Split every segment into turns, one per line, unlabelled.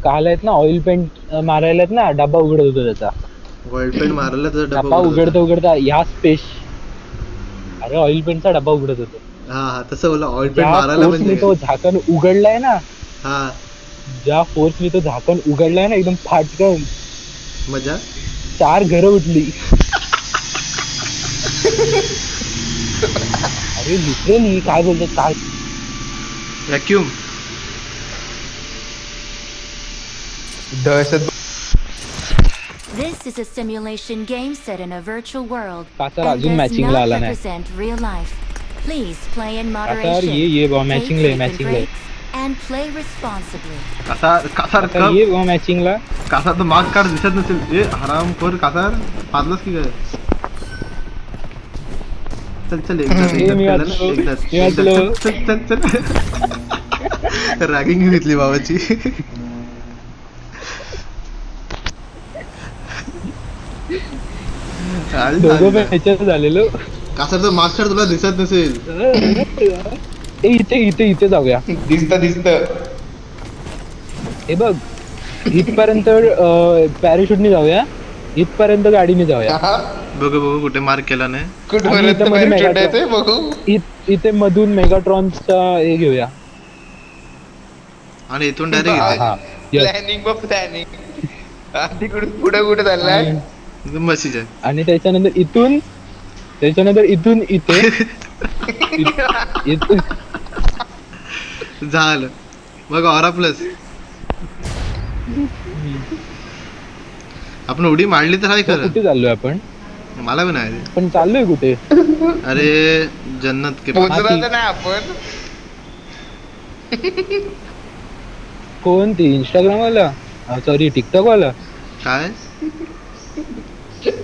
काल आहेत ना ऑइल पेंट मारायला आहेत ना, डब्बा उघडत होता त्याचा.
ऑइल पेंट मारला तर
डब्बा उघडता उघडता या स्पेस, अरे ऑइल पेंटचा डब्बा उघडत होतो.
हा तसं बोला, ऑइल पेंट
ज्या
मारायला
फोर्सने
म्हणजे
तो झाकण उघडलाय ना,
हा
ज्या फोर्सने तो झाकण उघडलाय ना एकदम फाटकन,
मजा
4 घरं उठली. अरे लिटरली काय बोलतात काय.
व्हॅक्यूम
दहशत.
This is a simulation game set in a virtual world
कातर
and
अजून
does
मॅचिंगला
not
आला नाही.
represent real life. Please play in
कातर
moderation.
ये बा
Take
मॅचिंगला
frequent
मॅचिंगला
breaks and play responsibly.
कातर ये बा मॅचिंगला.
कासार तर मार्क कार्ड दिसत नसेल. ए हराम खोर कासार पाजलास की काय. चल चल
मी वाचलो.
चल रॅगिंग घेतली बाबाची.
दोघं पण ह्याच्यात झालेलो.
कासार तर मार्क कार्ड तुला दिसत नसेल.
इथे इथे इथे जाऊया.
दिसत
हे बघ इथपर्यंत पॅराशूटने जाऊया, इथपर्यंत गाडीने जाऊया.
बघू कुठे मार्क केला नाही.
आणि इथं मध्ये
कुठपर्यंत बघू.
इथे मधून मेगाट्रॉनचा हे घेऊया.
आणि इथून डायरेक्ट
हा yes.
प्लॅनिंग तिकडून पुढे कुठे चाललाय.
मशीच आहे.
आणि त्याच्यानंतर इथून इथे इथून
झालं मग ऑरा प्लस. आपण उडी मारली तर आहे खरं.
कुठे चाललोय आपण.
मला पण आहे
पण चाललोय कुठे.
अरे जन्नत के
पोहोचला तर नाही आपण.
कोण ती इंस्टाग्राम वाला, सॉरी टिकटॉक वाला.
काय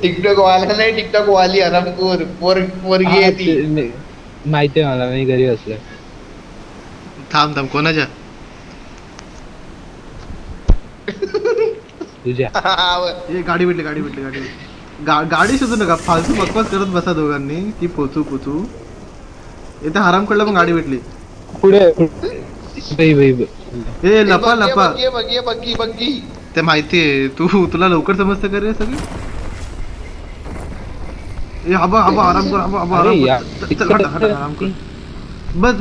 टिकटॉक वाला नाही, टिकटॉक वाली आरामखोर पोरगी आहे ती.
माहिती आहे मला, मी घरी असलोय.
थांब कोणाच्या
तुझ्या.
गाडी भेटली. गाडी शोधू नका, फालतू बकवास करत बसा दोघांनी की पोचू. इथे हराम कडला पण गाडी भेटली.
पुढे
ए लपा
बग्गी.
ते माहितीये तुला लवकर समजतं का रे सगळं. ए आबा आराम कर.
अरे यार.
चल आराम कर. बस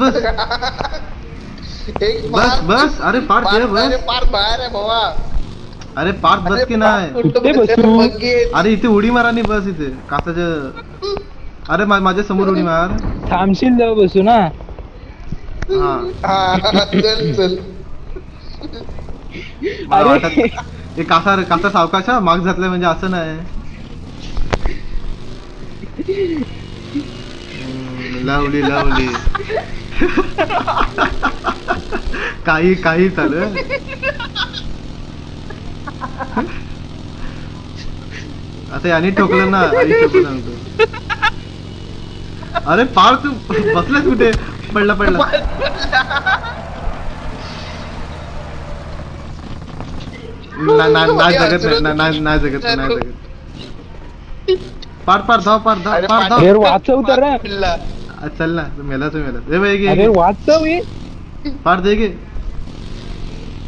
अरे पार्थ बस.
पार्थ बाहेर आहे भावा.
अरे पार्थ बस की नाही.
कुठे बसू.
अरे इथे उडी मारा नाही बस इथे कासाच्या. अरे माझ्या समोर उडी मार.
थांबशील जेव्हा बसू ना.
चल.
अरे कासा सावकाशा मार्क्स घातलाय म्हणजे असं नाही. लवली काही चालू. आता याने ठोकलं ना, आई ठोकलं सांगतो. अरे पार तू बसलास कुठे. पडला नाही जगत. पार धाव.
अरे वाचव तर.
चल ना मेला.
अरे वाचव.
पार दे गे.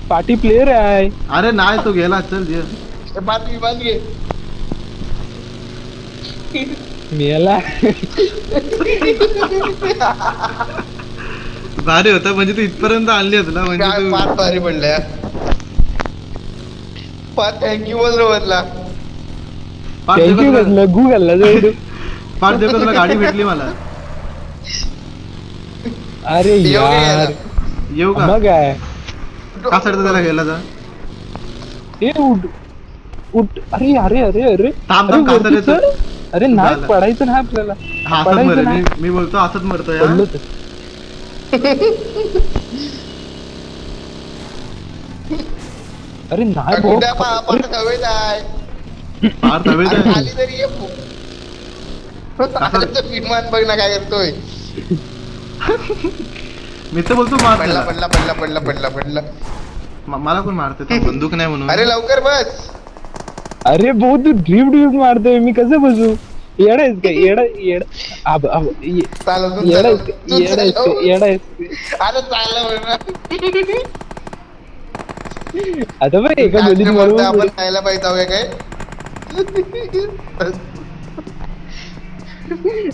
पार्टी प्लेयर आहे.
अरे नाही तो गेला. चल जे
बांध घे.
मेला.
भारी होता म्हणजे तू इथपर्यंत आणली तुला म्हणजे तू.
फार भारी पडल्या. थँक्यू बदला.
थँक्यू बदला गुगलला जाऊ.
पार देखो तुला गाडी भेटली मला.
अरे यार
येऊ का
मग आहे.
का सडता त्याला गेला जा.
ए उठ. अरे
थांब कासर येतो.
अरे नाही पडायचं नाही आपल्याला.
हा असंच मरे. मी बोलतो असंच मरतो यार.
अरे नाही
पार हवेत आहे.
खाली तरी ये. विमान बघ ना काय करतोय.
मी तर बोलतो मार.
पडला.
मला कोण मारते. बंदूक नाही म्हणून.
अरे लवकर बस.
अरे भाऊ तू ड्रीप मारतोय, मी कसं बसू. येडायच का येडा.
अरे चाललं
आता बघ एका
काय
गोलीत
बोलतोय,
बरोबर
आपण खायला पाहिजे हवं काय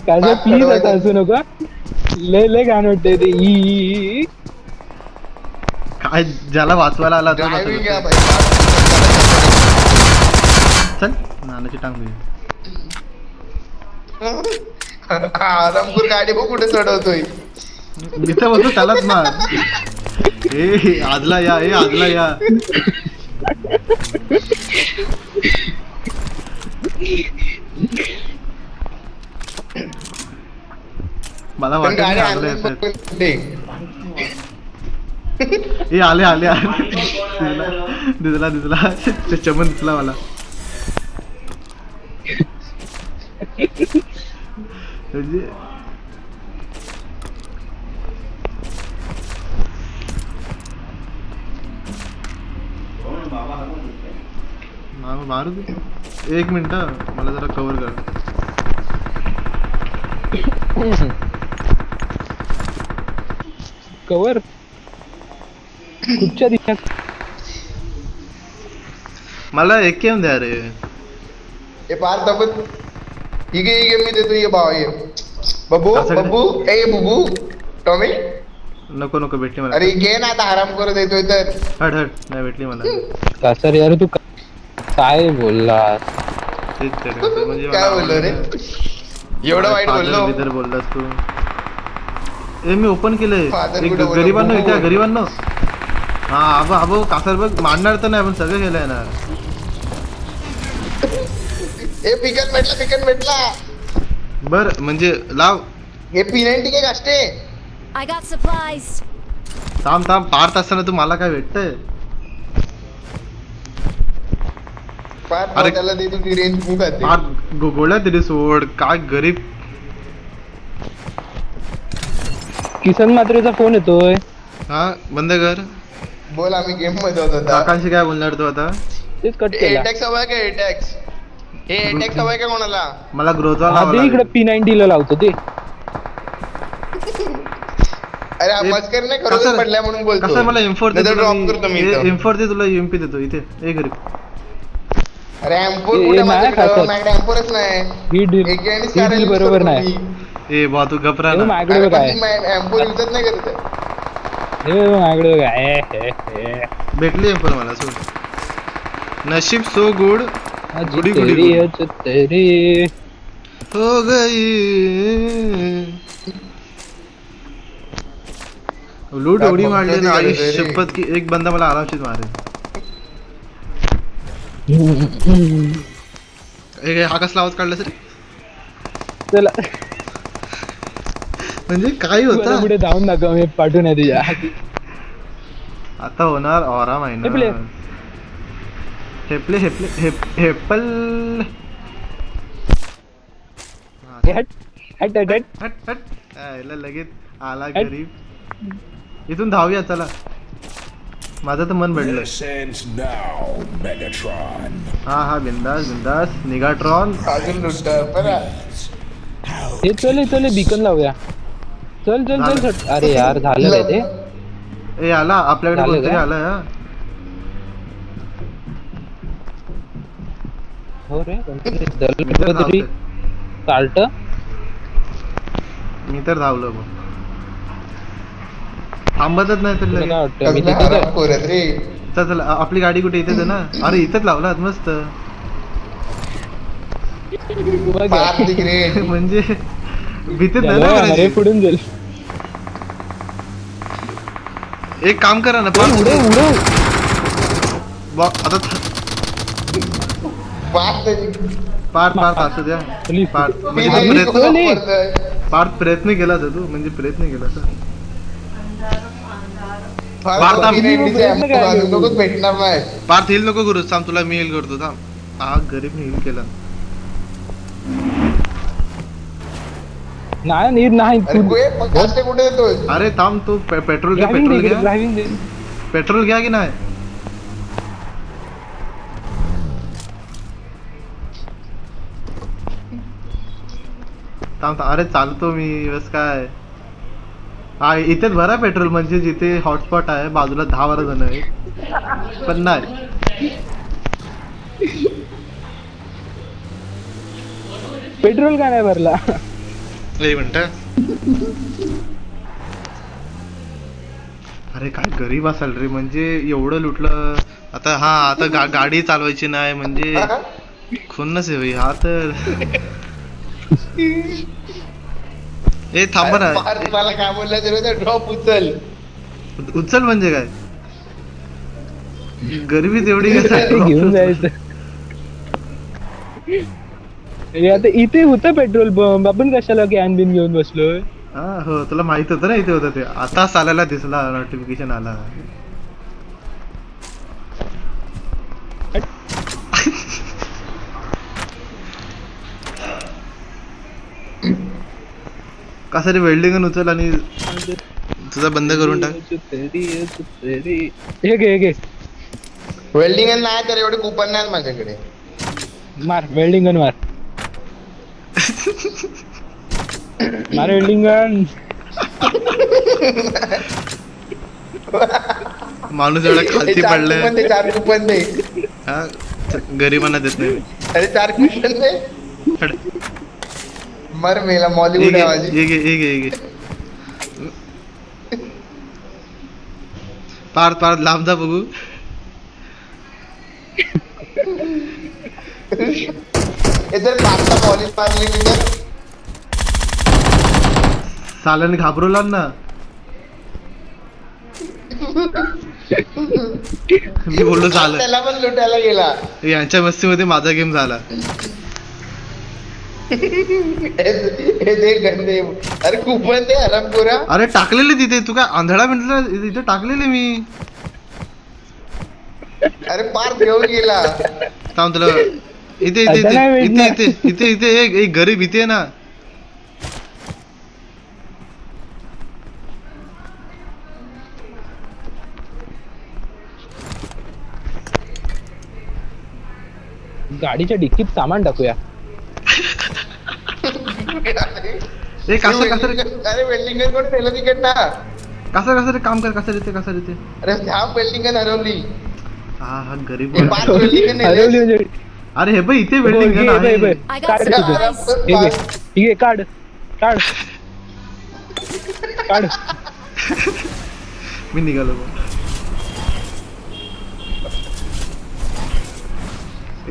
काशा प्लीज आता असू नको. लय लय घाण वाटतंय ते ई.
काय ज्याला वाचवायला आला तो असं
ड्रायव्हिंग
करतोय. चल नानाची टांग घे.
आरामपूर गाडी बघ कुठे चढवतोय.
मी तर बोलतो त्यालाच मार. ए आजला या, ए आजला या. मला
पण
वाटत
गाडी
नाही आजला
आणून
येत
बघ ते.
ए आले आले आले. दिसला दिसला ते चमन दिसला मला. म्हणजे मारू दे. एक मिनिट मला जरा कव्हर कर.
कवर कुठच्या दिशा
मला एक येऊन द्या रे.
हे पार तपत ये मी देतो ये भाव ये बबू
असं काय?
बबू ए बुबू टॉमी
नको नको भेटली मला.
अरे घे ना आता आराम करू देतोय तर
हट हट नाही भेटली मला.
कासर यार तू काय बोलला.
तेच तर असं म्हणजे
काय
मला
बोललो रे
आवडलं.
एवढं वाईट
फादर
बोललो
बिदर बोललास तू. ए मी ओपन केलंय.
फादर
एक
कुठं बोललो?
गरिबांनो इथे
बोल.
गरिबांनो. हा आबो आबो कासर बघ मारणार तर नाही पण सगळं केलंय ना.
ए पिकन भेटला
बर म्हणजे लाव.
हे पिनेंटी काय गाष्टे
I got supplies.
थांब थांब पार्थ असताना तू मला काय भेटतंय.
पार
अरे.
त्याला दे तुझी रेंज खूप आहे
पार्थ गोळ्या तरी सोड काय गरीब.
किसन मात्रेचा फोन येतोय.
हा बंद कर.
बोल आम्ही गेम मध्ये होतो आता
काकांशी काय बोलणार तू आता.
तेच कट केला.
एटॅक्स हवाय का एटॅक्स हे एटॅक्स हवाय का कोणाला
मला ग्रोथवा
हा
लावा
दे इकडे P90 ला लावतो ते.
अरे
ए,
मस्कर नाही
कसं-
करून पडल्या म्हणून बोलतो
कसं मला M4 दे
ड्रॉप करतो मी इथं.
M4 दे तुला UMP देतो इथे. ए गरीब.
अरे एम्पोर
ए,
कुठे
नाही
माझ्याकडं
खातात.
माझ्याकडे एम्पोरच नाही
ही डील
एक आणि
ही डील बरोबर नाही.
ए बा तू घबरा
हे
ना.
माझ्याकडे बघ आहे.
एम्पोर युजच नाही करत आहे.
हे बघ माझ्याकडे बघ आहे.
भेटली M4 मला सोड. नशीब सो गुड गुडी गुडी
तेरी
गुड.
है तेरी
हो गई. लूट एवढी मारली ना आई शपथ की एक बंदा मला आरामशीर मारेल. हा कसला आवाज काढला सर.
चला
म्हणजे काय
मला
होता.
पुढे जाऊन दाखव मी पाठवून आहे तुझ्या.
आता होणार ऑरा
हेपले.
महिना. हेपले हेपले हेपल.
हे हट हट हट हट.
हट हट. यायला लगेच आला गरीब. इथून धावूया चला. माझं तर मन भेटलं.
This ends now, Megatron.
हा बिंदास बिंदास निगाट्रॉन.
अजून लुट बरं
हे चल बीकन लावूया. चल चल चल चल. अरे यार झालं काय ते.
ए आला आपल्याकडे
झालं
कोणतरी
का?
आलाय हा.
हो रे
मी तर
तरी
धावतोय.
चालत.
मी तर धावलो मग. थांबतच नाही तर
तुला काय
लगेच.
वाटतं मी
कसला
तिथे
आराम करत रे
चल चल आपली गाडी कुठे इथेच आहे ना. अरे इथंच लावलात मस्त.
पार तिकडे
म्हणजे भीतीत नाही ना
अरे
करायची.
पुढून जाईल.
एक काम करा ना
उडव उडव.
आता
पार
पार्थ असू द्या.
Please.
पार्थ म्हणजे
अरे,
तू प्रयत्न
चल.
पार्थ प्रयत्न केला तर तू म्हणजे प्रयत्न केला तर.
नकोच भेटणार नाही
पार्थ हिल नको करू थांब तुला मी हिल करतो थांब. हा गरीब हिल केला.
नाही नीट नाही.
अरे मग कास्टे कुठे येतोय
अरे थांब तू पेट्रोल घ्या.
ड्रायव्हिंग
पेट्रोल
दे
घ्या.
ड्रायव्हिंग दे.
पेट्रोल घ्या की नाही. थांब अरे चालतो मी बस काय. हा इथेच भरा पेट्रोल, म्हणजे जिथे हॉटस्पॉट आहे बाजूला 10-12 जण आहेत, पण नाही.
पेट्रोल का नाही भरला?
एक मिनिट.
अरे काय गरीब असाल रे, म्हणजे एवढं लुटलं. आता हा आता गाडी चालवायची नाही म्हणजे खुन्नस आहे भाई हा तर. ए थांबा ना,
पार्थ मला काय बोलला ते ड्रॉप उचल.
उचल म्हणजे काय? गरिबी तेवढी
घेऊन जायचं. अरे आता इथे होतं पेट्रोल पंप, आपण कशाला कॅन बिन घेऊन बसलोय?
हा हो, तुला माहित होतं ना इथे होतं ते, आता चालायला दिसला नोटिफिकेशन आला. कसा रे वेल्डिंग उचल आणि तुझा बंद करून टाक.
हे घे
वेल्डिंग नाही तर एवढे कुपन नाही माझ्याकडे.
मार वेल्डिंग गन मार. मार वेल्डिंग गन.
माणूस एवढा खालती पडलाय.
ते 4 कुपन दे.
हा गरिबांना देत नाही.
अरे 4 कुपन दे. मर मेला मॉलिवूड आहे माझी.
पार्थ लांब जा बघू.
इधर पार्थ कॉलेज पार्ली इधर.
साल्याने घाबरवला ना. मी बोललो झालं,
त्याला पण लुटायला गेला.
यांच्या मस्तीमध्ये माझा गेम झाला.
हे दे गंदे. अरे कुपन दे हरामखोरा.
अरे टाकलेले तिथे, तू काय आंधळा मिनिटला तिथे टाकलेले मी.
अरे पार्थ घेऊन गेला.
थांब तुला इथे इथे इथे इथे इथे इथे एक गरीब इथे आहे ना.
गाडीच्या डिक्कीत सामान टाकूया.
ए कसं
अरे वेल्डिंग कोण ठेवलं तिकडनं.
कसं रे काम कर, कसं रे.
अरे ह्या वेल्डिंग हरवली.
हा गरीब.
हे पाच वेल्डिंग
हरवली म्हणजे
अरे हे बघ इथे वेल्डिंग
घे,
आहे.
बघ.
I got
काढ
supplies.
हे घे. ठीक आहे काढ.
मी निघालो बघ.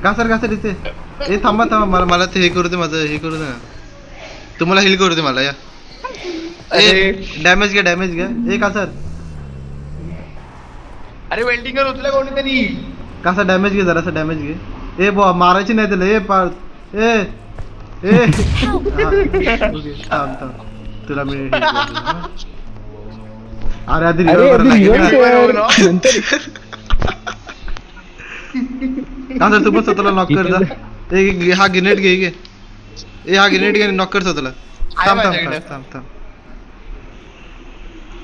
कसं इथे. ए थांबा मला ते हे करू दे, माझं हे करू दे ना. तुम्हाला हिल करू दे मला या. डॅमेज घ्या. ए का सर
अरे वेल्डिंग उचला कोणीतरी.
कसा डॅमेज घे, जरासा डॅमेज घे. ए बॉ मारायची नाही त्याला. ए पार्थ ए थांब तुला मी अरे आधी का सर तू पण स्वतःला नॉक कर जा. हा ग्रेनेड घे. हा ग्रेनेड घे, नॉक कर स्वतःला. थांब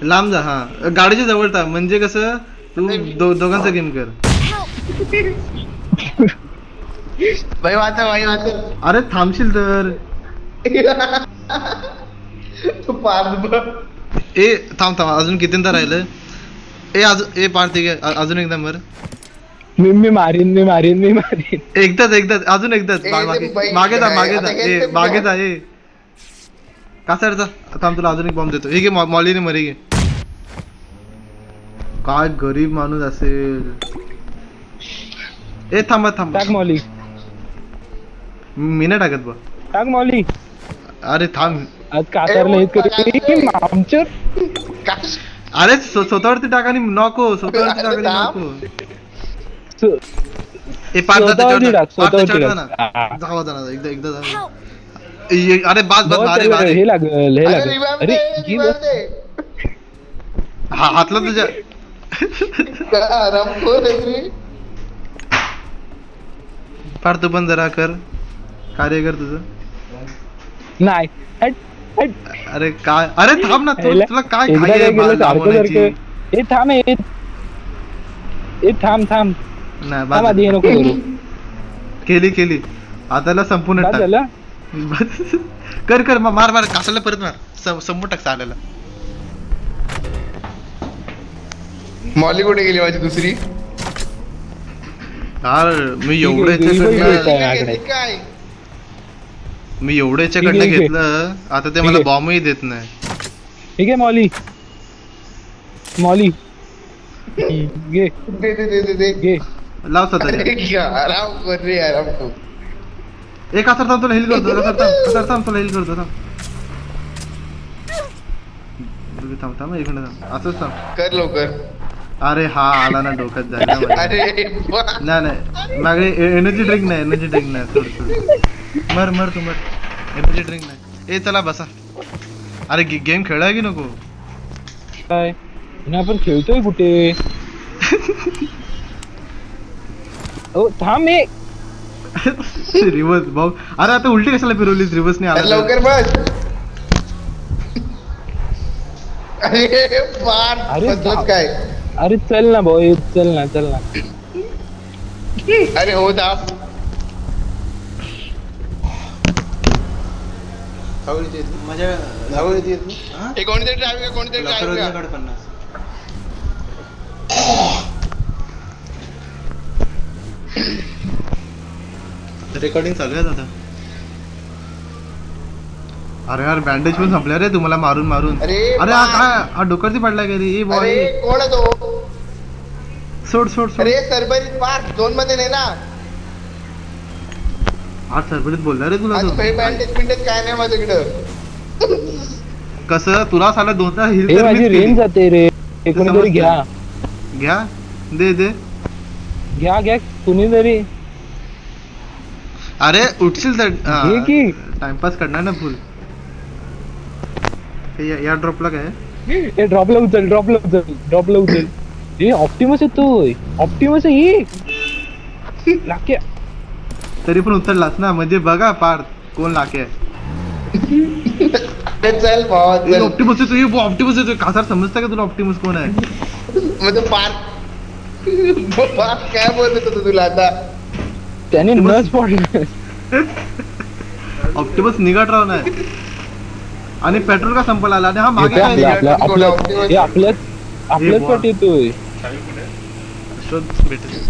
लांब जा. हा गाडीच्या जवळ थांब, म्हणजे कसं तू दोघांचा गेम कर.
भाई वाचा.
अरे थांबशील तर. ए थांब अजून कितींदा राहिलं. ए पार्थ अजून एकदा मर.
मी मारीन.
एकदाच अजून एकदाच. मागे जा. ए कासारचा थांब, तुला अजून एक बॉम्ब देतो. हे घे मॉलीने मरी घे. काय गरीब माणूस असेल. ए थांबा
टाक मॉली.
मी नाही टाकत बा.
टाक मॉली.
अरे थांब.
आज कातरला आमच्या.
अरे स्वतःवरती टाका आणि नको. स्वतःवरती टाका नको. ए पाच एकदा जाऊ. अरे बास भारी.
हे लागल. अरे
हातला तुझ्या. फार तू पण जरा कर, कार्य कर तुझं.
नाही.
अरे काय. अरे थांब ना, तुला काय
थांब
नाही
नको करू.
केली आताला संपूर्ण कर मार कासाला परत मार. संपून टाक चालायला.
मॉली कुठे गेली माझी दुसरी?
यार मी एवढं
ठीक आहे,
याच्याकडनं
माझ्याकडे.
काय
मी एवढं याच्याकडनं
ठीक आहे.
घेतलं आता ते मला
आहे.
बॉम्बही देत नाही.
ठीक आहे मॉली मॉली घे
दे दे दे दे दे.
घे
लाव स्वतः
अरे क्या आराम कर रे आराम कर.
एक असर थांब तुला हेल करतो कसर थांब तुला हेल करतो थांब थांब थांब एक मिनिट थांब असंच थांब.
कर लवकर.
अरे हा आला ना डोक्यात जायला माझ्या.
अरे वा.
नाही माझ्याकडे एनर्जी ड्रिंक नाही सोड मर तू मर एनर्जी ड्रिंक नाही. ए चला बसा. अरे गेम खेळाय की नको?
काय आणि आपण खेळतोय कुठे ओ थांब एक
रिवर्स भाऊ. अरे आता उलटी कशाला फिरवलीस रिवर्स नाही
अरे
आला
लवकर बस. अरे पार
अरे
बदलत काय?
अरे चल ना भाऊ चल ना
अरे हो दाब. हे कोणीतरी ड्रायव्हिंग
रेकॉर्डिंग चालू आहे आता. अरे यार बँडेज पण संपल्या रे तुम्हाला मारून मारून.
अरे
अरे हा काय हा डोकरती पडलाय का रे? ए
अरे
बॉय
कोण आहे तो?
सोड सोड सोड.
अरे सरबरीत पार झोन मध्ये नाही ना.
आज सरबरीत बोलला रे तुला
आज
तो.
काही बँडेज बिंडेज काय नाही माझ्याकडं.
कसं तुला साला दोनदा हिल
हे माझी रेंज जाते रे कोणीतरी घ्या
घ्या दे
घ्या कुणीतरी
अरे उठशील तर
घे की
टाइमपास करणार ना फुल. या ड्रॉपला काय
हे ड्रॉपला उचल हे ऑप्टिमस येतोय ऑप्टिमस आहे लाक्या
तरी पण उतरलास ना म्हणजे बघा पार कोण लाके आहे.
अरे चल भावा चल.
ऑप्टिमस येतोय ऑप्टिमस येतोय कासार समजतं का तुला ऑप्टिमस कोण आहे?
म्हणजे पार काय बोलत होतो तुला आता?
त्याने न स्पॉट
ऑप्टिमस निघत राहून आहे आणि पेट्रोल का संपला आला आणि हा मागे काय
आपल्याच पट येतोय
भेटेल.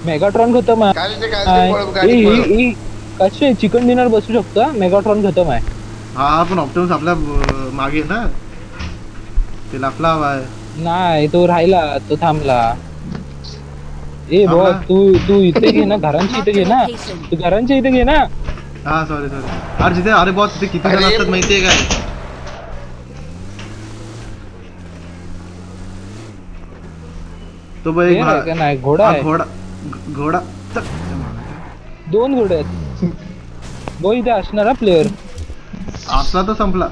मेगाट्रॉन खतम आहे कसे चिकन डिनर बसू शकतो मेगाट्रॉन खतम आहे.
हा पण ऑप्टिमस आपल्या मागे ना ते लाफला हवा आहे.
नाही तो राहिला तो थांबला. ए बॉस तू इथे घे ना घरांची इथे घे ना तू घरांच्या इथे घे ना.
हा सॉरी अरे जिथे अरे बॉस तिथे किती जण असतात माहितीये काय? तो बाई
नाही घोडा आहे
घोडा
दोन घोडे आहेत बो इथे असणारा प्लेअर
असला तर संपला.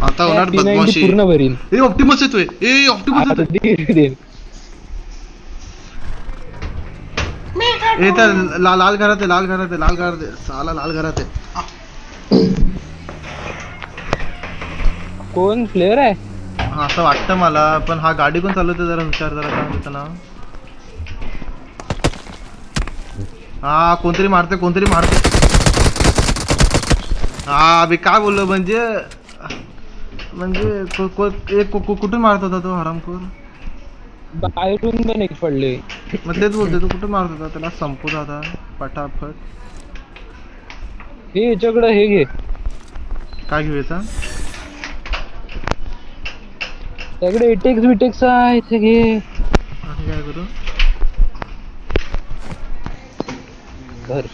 आता होणार बदमाशी
पूर्ण भरीन.
ए ऑप्टिमस येतोय ए ऑप्टिमस येतोय. ए तर लाल घरात आहे साला लाल घरात आहे.
कोण प्लेअर आहे?
हा असं वाटतं मला पण हा गाडी कोण चालवते जरा हुशार जरा काय होतं ना. हा कोणतरी मारते हा मी काय बोललो म्हणजे कुठून मारत होता तो हरामखोर?
बाहेरून पण एक पडले.
मग तेच बोलते तो कुठून मारत होता त्याला संपू आता पटापट.
हे याच्याकडे हे घे
काय घेऊया
त्याकडे एटेक्स बिटेक्स आहे इथे घे.
आणि काय करू
घर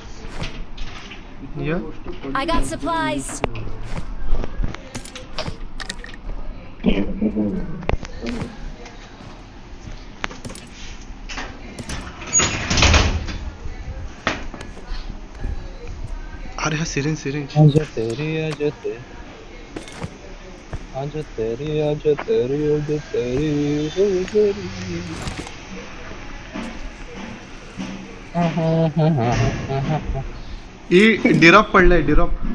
I got supplies.
अरे हा सिरिंज
आजा तेरी आजा तेरी आजा तेरी आजा तेरी आजा तेरी
डिरॉप पडलाय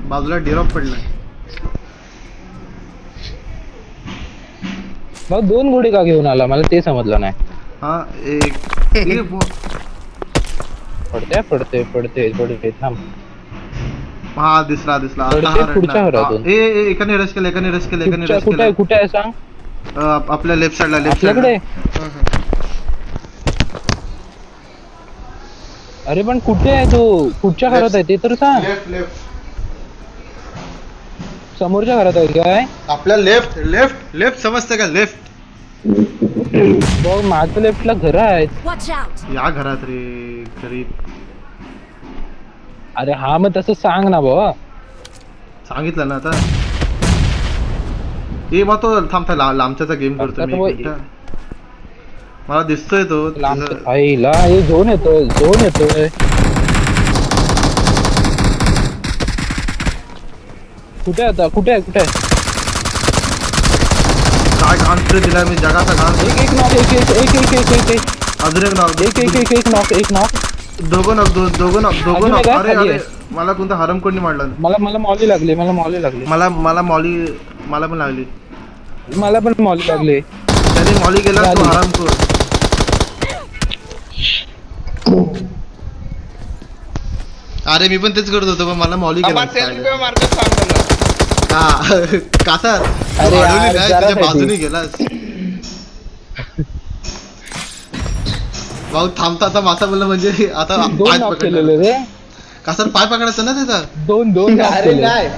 बाजूला डिरॉप पडलाय.
मग दोन घोडे का घेऊन आला मला ते समजलं नाही.
हा एक
पडते थांब
हा दिसला दिसला आता
थोडे
हा
पुढच्या
रडला.
घरातून.
एकाने रश केलं एकाने रश केलं एकाने रश
कुठे आहे
केलं
कुठे आहे सांग
आपल्या लेफ्ट साइडला
आपल्याकडे अरे पण कुठे आहे तू कुठच्या घरात आहे ते तर सांग
लेफ्ट लेफ्ट
समोरच्या घरात आहे काय
आपल्या लेफ्ट लेफ्ट लेफ्ट समजतं का लेफ्ट
बघ माझं लेफ्टला घर आहेत
Watch out!
या घरात रे गरीब
अरे हा मग तसं सांग ना भाऊ
सांगितलं ना आता ए मग तो थांब लांबच्याचा गेम करतो मी
आता
एक मिनिटं. मला दिसतोय तो
लांब आईला हे झोन येतोय कुठे आता कुठे आहे
काय घाण दिला मी जगाचा घाण
एक नॉक एक
अजून एक नाव
एक नॉक
दोघं
अजून
नॉक
एक आहे,
अरे
खाली
अरे
आहे.
मला कोणता हरम कोणी मारलं
मला मॉली लागली
मला मॉली मला पण लागली
मला पण मॉली लागली
त्याने मॉली केला तो
झाली.
हरामखोर अरे मी पण तेच करत होतो पण मला मॉली केला
सेल्फ मार्केट सांग त्यांना.
हा कासा
अरे यार,
अडवली नाही
जरा
तुझ्या
साठी.
बाजूने गेलास भाऊ थांबता आता मासा बोलला म्हणजे आता
दोन
पाय
नॉक
पकडला
केलेले रे
कासा पाय पकडायचा ना त्याचा
दोन knock
अरे
केले.
नाही